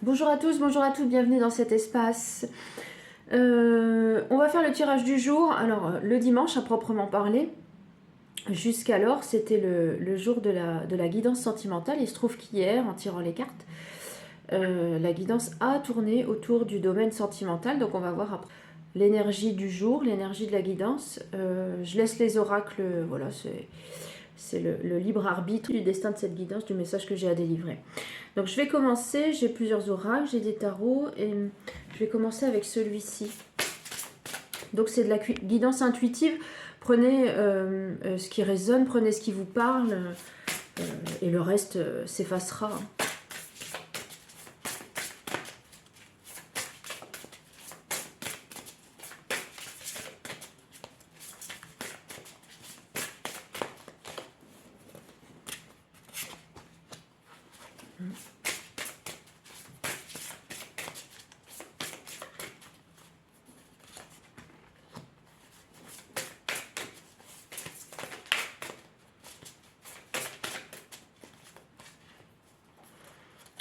Bonjour à tous, bonjour à toutes, bienvenue dans cet espace. On va faire le tirage du jour. Alors, le dimanche à proprement parler. Jusqu'alors, c'était le jour de la guidance sentimentale. Il se trouve qu'hier, en tirant les cartes, la guidance a tourné autour du domaine sentimental. Donc, on va voir après l'énergie du jour, l'énergie de la guidance. Je laisse les oracles, voilà, c'est le libre arbitre du destin de cette guidance, du message que j'ai à délivrer. Donc je vais commencer, j'ai plusieurs oracles, j'ai des tarots et je vais commencer avec celui-ci. Donc c'est de la guidance intuitive, prenez ce qui résonne, prenez ce qui vous parle et le reste s'effacera.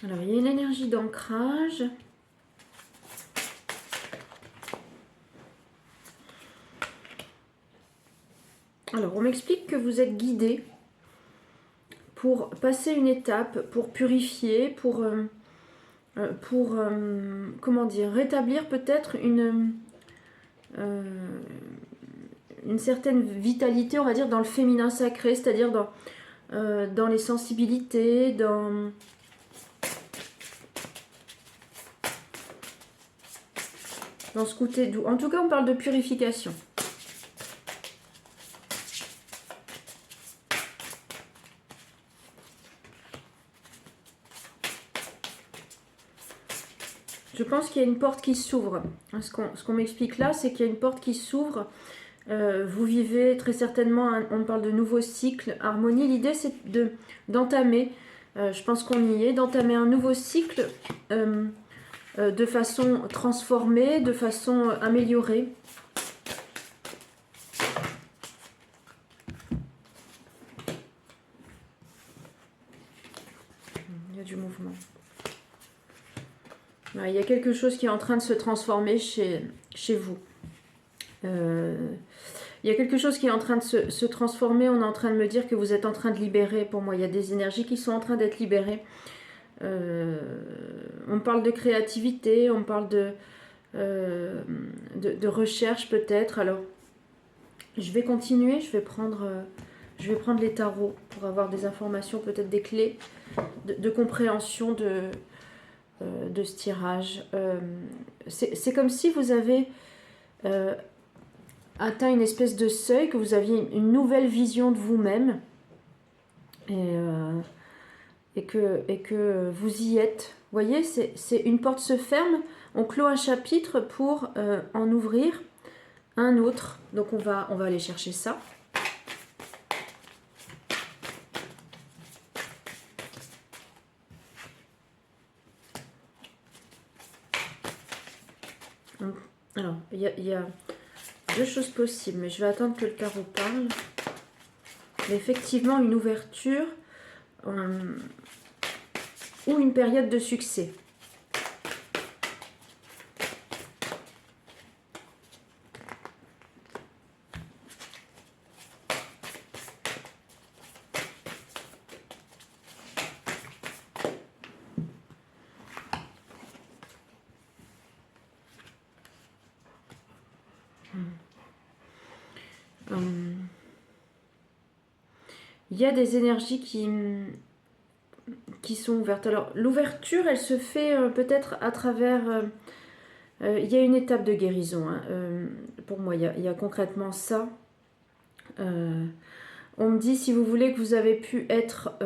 Alors, il y a une énergie d'ancrage. Alors, on m'explique que vous êtes guidé pour passer une étape, pour purifier, pour comment dire, rétablir peut-être une certaine vitalité, on va dire, dans le féminin sacré, c'est-à-dire dans les sensibilités, dans ce côté doux. En tout cas, on parle de purification. Je pense qu'il y a une porte qui s'ouvre. Ce qu'on m'explique là, c'est qu'il y a une porte qui s'ouvre. Vous vivez très certainement, on parle de nouveau cycle, harmonie. L'idée, c'est d'entamer, je pense qu'on y est, d'entamer un nouveau cycle de façon transformée, de façon améliorée. Il y a du mouvement. Il y a quelque chose qui est en train de se transformer chez vous. Il y a quelque chose qui est en train de se transformer. On est en train de me dire que vous êtes en train de libérer. Pour moi, il y a des énergies qui sont en train d'être libérées. On parle de créativité, on parle de recherche peut-être. Alors, je vais continuer. Je vais prendre les tarots pour avoir des informations, peut-être des clés de compréhension de ce tirage. C'est comme si vous avez atteint une espèce de seuil, que vous aviez une nouvelle vision de vous-même et que vous y êtes. Vous voyez, c'est une porte se ferme, on clôt un chapitre pour en ouvrir un autre. Donc on va aller chercher ça. Alors, il y a deux choses possibles, mais je vais attendre que le tarot parle. Mais effectivement, une ouverture ou une période de succès. Il y a des énergies qui sont ouvertes. Alors, l'ouverture, elle se fait peut-être à travers... il y a une étape de guérison. Hein. Pour moi, il y a concrètement ça. On me dit, si vous voulez, que vous avez pu être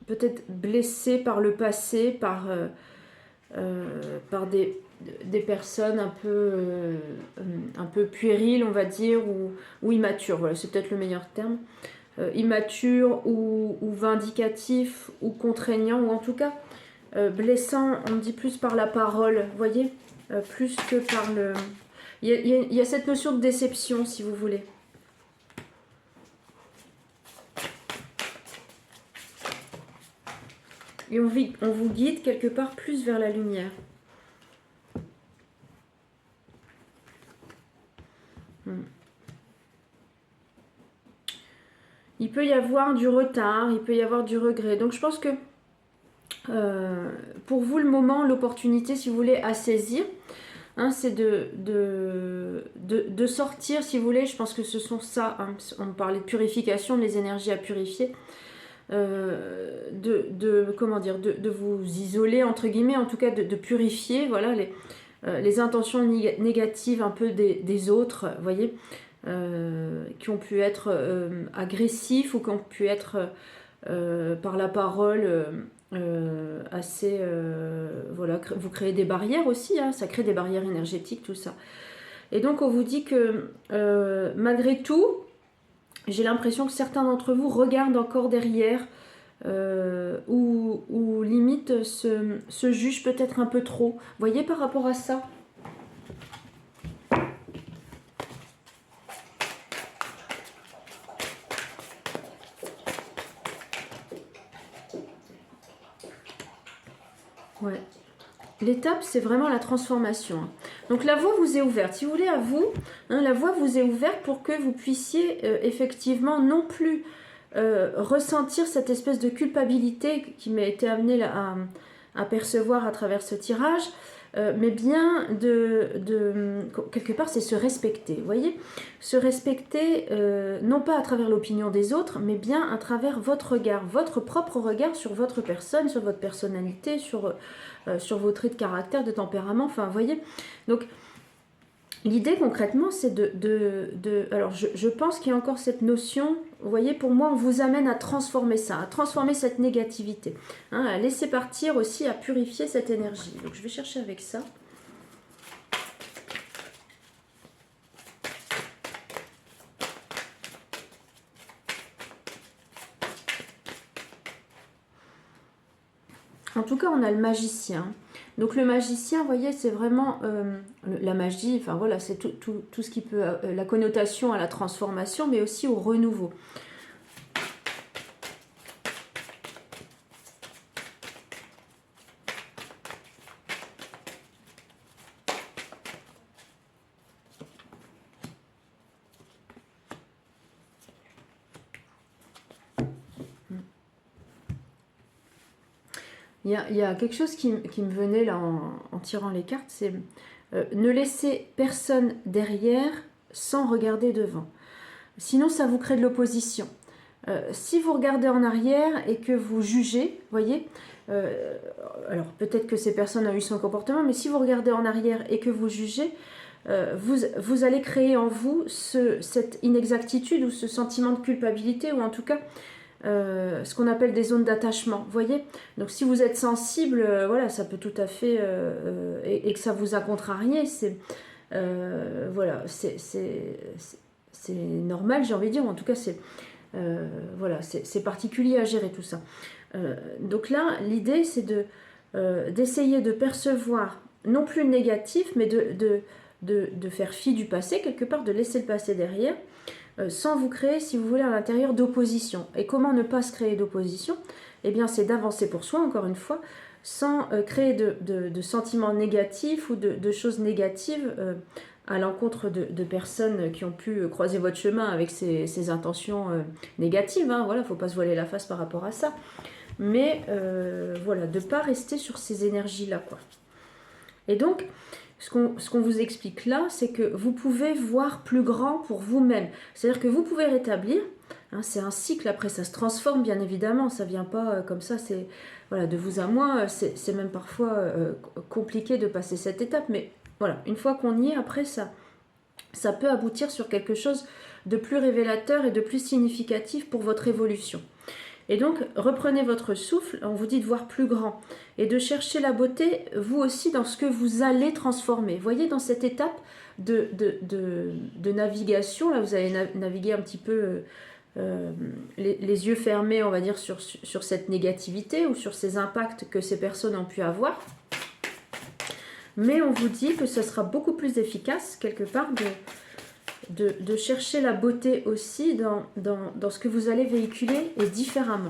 peut-être blessé par le passé, par des personnes un peu puériles, on va dire, ou immatures. Voilà, c'est peut-être le meilleur terme. Immature ou vindicatif ou contraignant, ou en tout cas blessant, on me dit plus par la parole, vous voyez, plus que par le... Il y a cette notion de déception, si vous voulez. Et on vous guide quelque part plus vers la lumière. Il peut y avoir du retard, il peut y avoir du regret. Donc je pense que pour vous, le moment, l'opportunité, si vous voulez, à saisir, hein, c'est de sortir, si vous voulez. Je pense que ce sont ça, hein, on parlait de purification, les énergies à purifier. Comment dire, de vous isoler, entre guillemets, en tout cas de purifier, voilà, les intentions négatives un peu des autres, vous voyez, qui ont pu être agressifs ou qui ont pu être par la parole assez... voilà, vous créez des barrières aussi, hein, ça crée des barrières énergétiques, tout ça. Et donc on vous dit que malgré tout, j'ai l'impression que certains d'entre vous regardent encore derrière ou limite se jugent peut-être un peu trop. Vous voyez par rapport à ça? Ouais. L'étape, c'est vraiment la transformation. Donc la voie vous est ouverte. Si vous voulez, à vous, hein, la voie vous est ouverte pour que vous puissiez effectivement non plus ressentir cette espèce de culpabilité qui m'a été amenée à percevoir à travers ce tirage, mais bien quelque part, c'est se respecter. Vous voyez, se respecter non pas à travers l'opinion des autres, mais bien à travers votre regard, votre propre regard sur votre personne, sur votre personnalité, sur vos traits de caractère, de tempérament, enfin, vous voyez. Donc, l'idée concrètement, c'est alors, je pense qu'il y a encore cette notion, vous voyez, pour moi, on vous amène à transformer ça, à transformer cette négativité, hein, à laisser partir aussi, à purifier cette énergie. Donc, je vais chercher avec ça. En tout cas, on a le magicien. Donc le magicien, vous voyez, c'est vraiment la magie, enfin voilà, c'est tout ce qui peut, la connotation à la transformation, mais aussi au renouveau. Il y a quelque chose qui me venait là en tirant les cartes, c'est ne laissez personne derrière sans regarder devant. Sinon, ça vous crée de l'opposition. Si vous regardez en arrière et que vous jugez, voyez, alors peut-être que ces personnes ont eu son comportement, mais si vous regardez en arrière et que vous jugez, vous allez créer en vous cette inexactitude ou ce sentiment de culpabilité, ou en tout cas ce qu'on appelle des zones d'attachement, vous voyez. Donc si vous êtes sensible, voilà, ça peut tout à fait, et que ça vous a contrarié, c'est voilà, c'est normal, j'ai envie de dire, ou en tout cas c'est voilà, c'est particulier à gérer tout ça. Donc là, l'idée c'est d'essayer de percevoir non plus le négatif, mais de faire fi du passé, quelque part, de laisser le passé derrière, sans vous créer, si vous voulez, à l'intérieur d'opposition. Et comment ne pas se créer d'opposition? Eh bien, c'est d'avancer pour soi, encore une fois, sans créer de sentiments négatifs ou de choses négatives à l'encontre de personnes qui ont pu croiser votre chemin avec ces intentions négatives. Hein. Voilà, il ne faut pas se voiler la face par rapport à ça. Mais voilà, de ne pas rester sur ces énergies-là, quoi. Et donc, ce qu'on vous explique là, c'est que vous pouvez voir plus grand pour vous-même. C'est-à-dire que vous pouvez rétablir, hein, c'est un cycle, après ça se transforme bien évidemment, ça ne vient pas comme ça, c'est voilà, de vous à moi, c'est même parfois compliqué de passer cette étape, mais voilà, une fois qu'on y est, après ça peut aboutir sur quelque chose de plus révélateur et de plus significatif pour votre évolution. Et donc, reprenez votre souffle, on vous dit de voir plus grand et de chercher la beauté, vous aussi, dans ce que vous allez transformer. Voyez, dans cette étape de navigation, là, vous allez naviguer un petit peu les yeux fermés, on va dire, sur cette négativité ou sur ces impacts que ces personnes ont pu avoir. Mais on vous dit que ce sera beaucoup plus efficace, quelque part, de chercher la beauté aussi dans ce que vous allez véhiculer et différemment.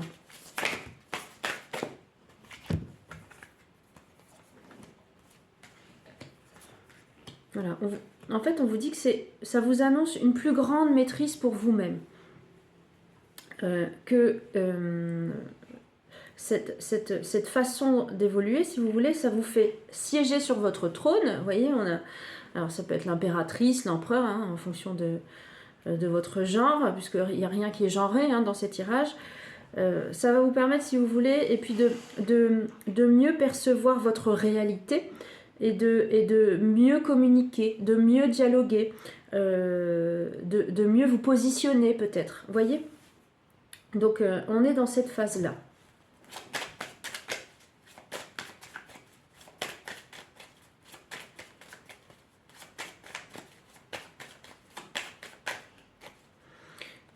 Voilà. En fait, on vous dit que ça vous annonce une plus grande maîtrise pour vous-même. Cette façon d'évoluer, si vous voulez, ça vous fait siéger sur votre trône. Vous voyez, alors ça peut être l'impératrice, l'empereur, hein, en fonction de votre genre, puisqu'il n'y a rien qui est genré hein, dans ces tirages. Ça va vous permettre, si vous voulez, et puis de mieux percevoir votre réalité et de mieux communiquer, de mieux dialoguer, de mieux vous positionner peut-être. Vous voyez? Donc on est dans cette phase-là.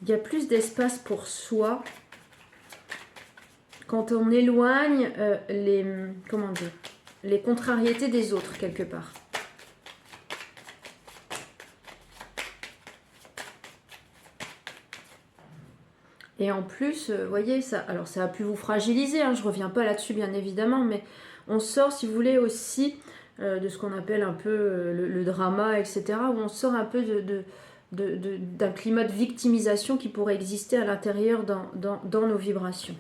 Il y a plus d'espace pour soi quand on éloigne les contrariétés des autres quelque part. Et en plus, vous voyez, alors ça a pu vous fragiliser, hein, je ne reviens pas là-dessus bien évidemment, mais on sort, si vous voulez, aussi de ce qu'on appelle un peu le drama, etc., où on sort un peu d'un climat de victimisation qui pourrait exister à l'intérieur dans nos vibrations.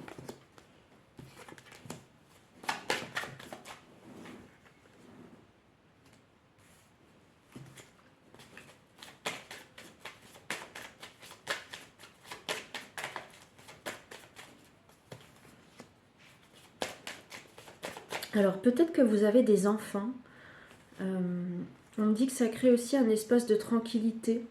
Alors peut-être que vous avez des enfants. On me dit que ça crée aussi un espace de tranquillité.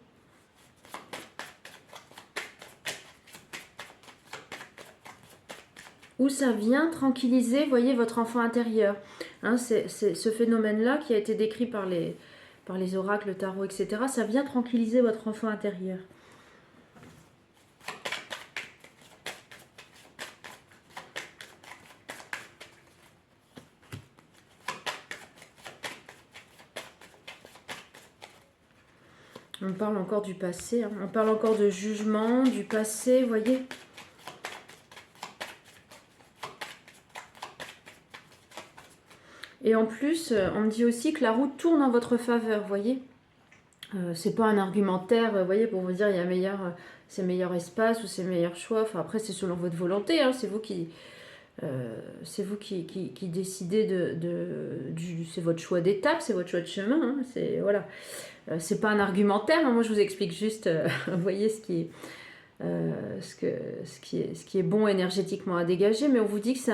Où ça vient tranquilliser, voyez, votre enfant intérieur. Hein, c'est ce phénomène-là qui a été décrit par les oracles, le tarot, etc. Ça vient tranquilliser votre enfant intérieur. On parle encore du passé, hein. On parle encore de jugement, du passé, vous voyez. Et en plus, on me dit aussi que la roue tourne en votre faveur, vous voyez. C'est pas un argumentaire, vous voyez, pour vous dire il y a c'est meilleur espace ou c'est meilleur choix. Enfin, après, c'est selon votre volonté, hein. C'est vous qui décidez c'est votre choix d'étape, c'est votre choix de chemin. Hein. C'est voilà. C'est pas un argumentaire, hein. Moi je vous explique juste, vous voyez ce qui est bon énergétiquement à dégager, mais on vous dit que c'est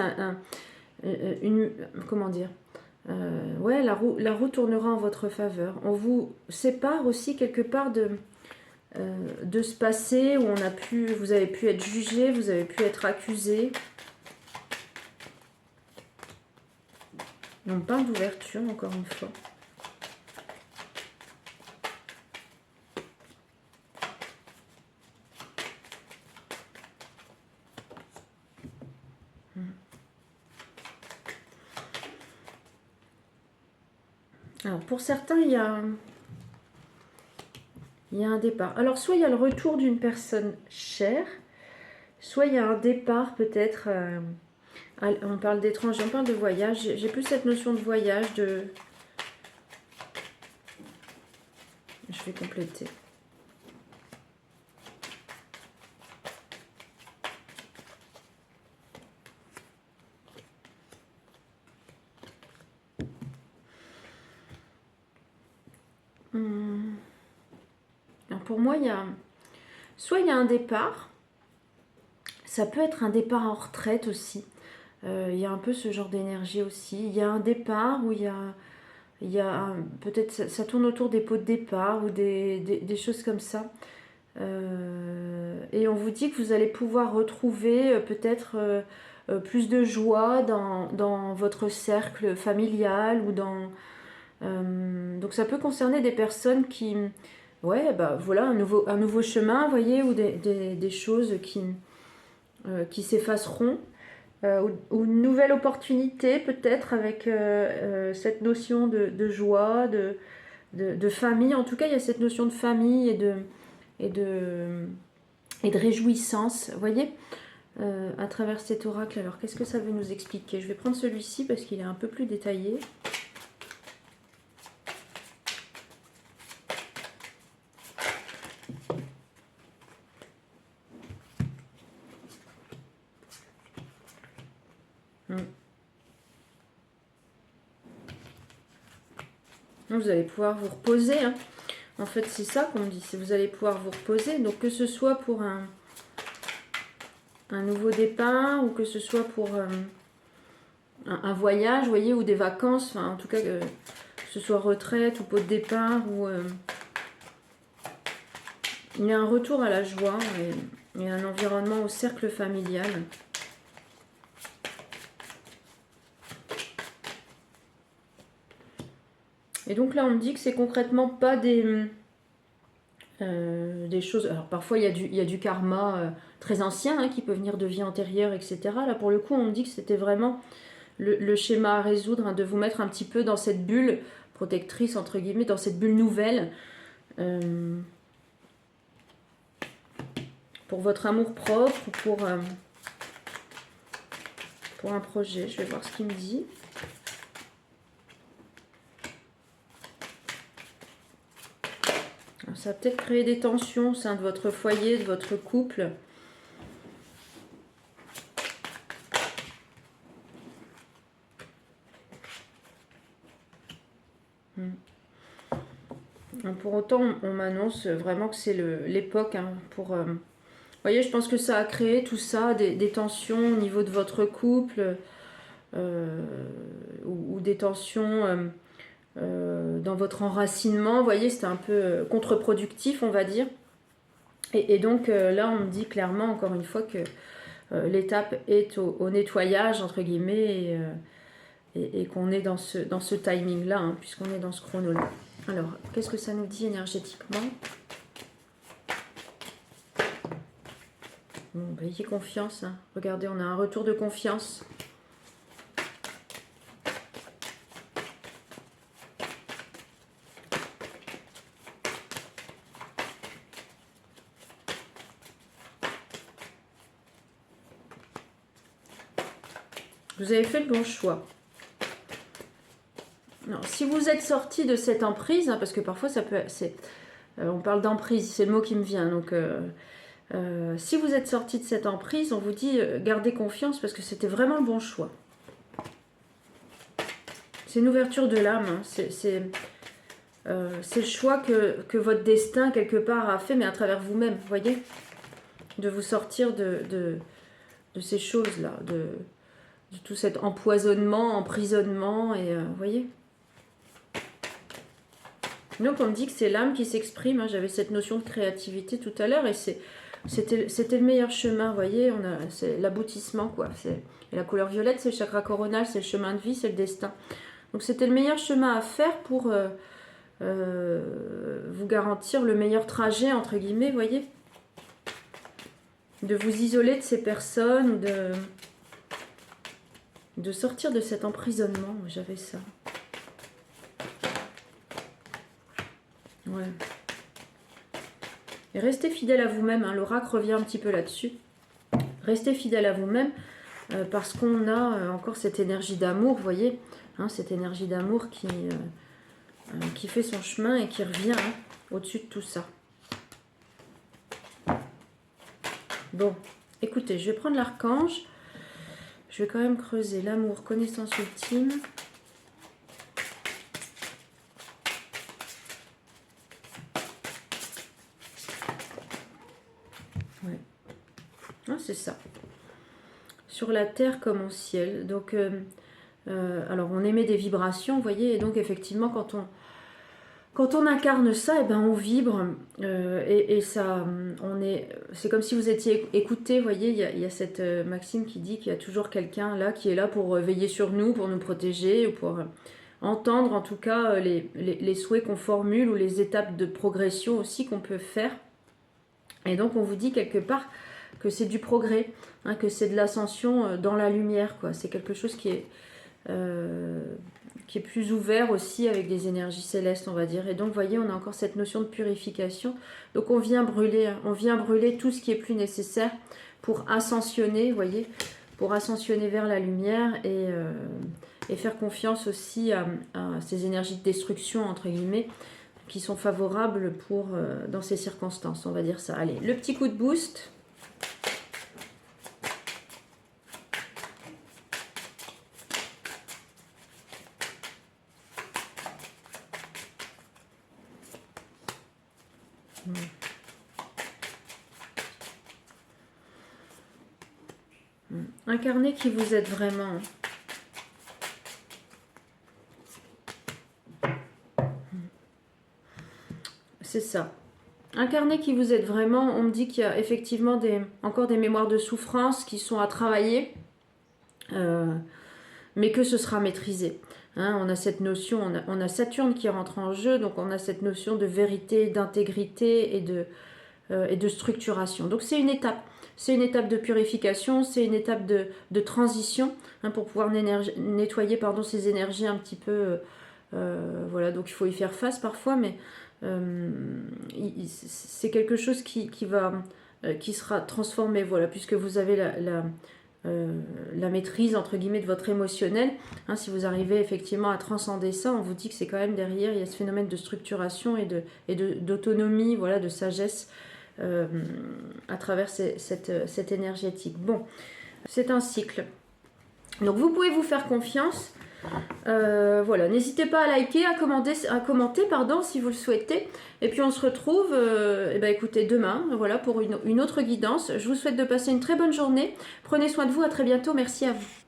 comment dire, ouais, la roue tournera en votre faveur. On vous sépare aussi quelque part de ce passé où vous avez pu être jugé, vous avez pu être accusé. On parle d'ouverture encore une fois. Alors pour certains, il y a un départ. Alors soit il y a le retour d'une personne chère, soit il y a un départ peut-être, on parle d'étranger, on parle de voyage, j'ai plus cette notion de voyage, je vais compléter. Alors pour moi, soit il y a un départ, ça peut être un départ en retraite aussi. Il y a un peu ce genre d'énergie aussi. Il y a un départ où il y a peut-être ça tourne autour des pots de départ ou des choses comme ça. Et on vous dit que vous allez pouvoir retrouver peut-être plus de joie dans votre cercle familial ou donc ça peut concerner des personnes qui, ouais, bah voilà, un nouveau chemin, vous voyez, ou des choses qui s'effaceront, ou une nouvelle opportunité peut-être avec cette notion de joie, de famille. En tout cas, il y a cette notion de famille et de réjouissance, vous voyez, à travers cet oracle. Alors, qu'est-ce que ça veut nous expliquer? Je vais prendre celui-ci parce qu'il est un peu plus détaillé. Donc, vous allez pouvoir vous reposer. Hein. En fait, c'est ça qu'on me dit. Vous allez pouvoir vous reposer. Donc, que ce soit pour un nouveau départ ou que ce soit pour un voyage, vous voyez, ou des vacances. Enfin, en tout cas, que ce soit retraite ou pot de départ. Ou, il y a un retour à la joie et un environnement au cercle familial. Et donc là, on me dit que c'est concrètement pas des choses... Alors parfois, il y a du karma très ancien hein, qui peut venir de vie antérieure, etc. Là, pour le coup, on me dit que c'était vraiment le schéma à résoudre, hein, de vous mettre un petit peu dans cette bulle protectrice, entre guillemets, dans cette bulle nouvelle. Pour votre amour propre ou pour un projet. Je vais voir ce qu'il me dit. Alors, ça va peut-être créer des tensions au sein de votre foyer, de votre couple. Pour autant, on m'annonce vraiment que c'est l'époque hein, pour... vous voyez, je pense que ça a créé tout ça, des tensions au niveau de votre couple, ou des tensions dans votre enracinement. Vous voyez, c'était un peu contre-productif, on va dire. Et donc là, on me dit clairement, encore une fois, que l'étape est au nettoyage, entre guillemets, et qu'on est dans ce timing-là, hein, puisqu'on est dans ce chrono-là. Alors, qu'est-ce que ça nous dit énergétiquement? Bon, bah, ayez confiance. Hein. Regardez, on a un retour de confiance. Vous avez fait le bon choix. Alors, si vous êtes sorti de cette emprise, hein, parce que parfois ça peut... on parle d'emprise, c'est le mot qui me vient. Donc, si vous êtes sorti de cette emprise, on vous dit gardez confiance parce que c'était vraiment le bon choix. C'est une ouverture de l'âme. Hein. C'est le choix que votre destin, quelque part, a fait, mais à travers vous-même, vous voyez, de vous sortir de ces choses-là, de tout cet empoisonnement, emprisonnement, et vous voyez. Donc on me dit que c'est l'âme qui s'exprime, hein. J'avais cette notion de créativité tout à l'heure, et c'était le meilleur chemin, vous voyez, c'est l'aboutissement, quoi. Et la couleur violette, c'est le chakra coronal, c'est le chemin de vie, c'est le destin. Donc c'était le meilleur chemin à faire pour vous garantir le meilleur trajet, entre guillemets, vous voyez. De vous isoler de ces personnes, ou de sortir de cet emprisonnement. J'avais ça. Ouais. Et restez fidèle à vous-même. Hein. L'oracle revient un petit peu là-dessus. Restez fidèle à vous-même parce qu'on a encore cette énergie d'amour, vous voyez. Hein, cette énergie d'amour qui fait son chemin et qui revient hein, au-dessus de tout ça. Bon, écoutez, je vais prendre l'archange. Je vais quand même creuser l'amour, connaissance ultime. Ouais. Ah, c'est ça. Sur la terre comme au ciel. Donc, alors on émet des vibrations, vous voyez, et donc effectivement, quand on incarne ça, eh ben, on vibre et ça, c'est comme si vous étiez écouté, vous voyez, il y a cette maxime qui dit qu'il y a toujours quelqu'un là qui est là pour veiller sur nous, pour nous protéger, ou pour entendre en tout cas les souhaits qu'on formule ou les étapes de progression aussi qu'on peut faire. Et donc on vous dit quelque part que c'est du progrès, hein, que c'est de l'ascension dans la lumière, quoi. C'est quelque chose qui est plus ouvert aussi avec des énergies célestes, on va dire. Et donc, vous voyez, on a encore cette notion de purification. Donc, on vient brûler tout ce qui est plus nécessaire pour ascensionner, vous voyez, pour ascensionner vers la lumière et faire confiance aussi à ces énergies de destruction, entre guillemets, qui sont favorables dans ces circonstances, on va dire ça. Allez, le petit coup de boost. Incarnez qui vous êtes vraiment. C'est ça. Incarnez qui vous êtes vraiment. On me dit qu'il y a effectivement encore des mémoires de souffrance qui sont à travailler, mais que ce sera maîtrisé. Hein, on a cette notion, on a Saturne qui rentre en jeu, donc on a cette notion de vérité, d'intégrité et de structuration. Donc c'est une étape. C'est une étape de purification, c'est une étape de transition, hein, pour pouvoir nettoyer ces énergies un petit peu. Voilà, donc il faut y faire face parfois, mais c'est quelque chose qui sera transformé, voilà, puisque vous avez la maîtrise entre guillemets de votre émotionnel. Hein, si vous arrivez effectivement à transcender ça, on vous dit que c'est quand même derrière, il y a ce phénomène de structuration et d'autonomie, voilà, de sagesse. À travers cette énergétique. Bon, c'est un cycle. Donc vous pouvez vous faire confiance. Voilà, n'hésitez pas à liker, à commenter, pardon, si vous le souhaitez. Et puis on se retrouve, écoutez, demain, voilà, pour une autre guidance. Je vous souhaite de passer une très bonne journée. Prenez soin de vous, à très bientôt. Merci à vous.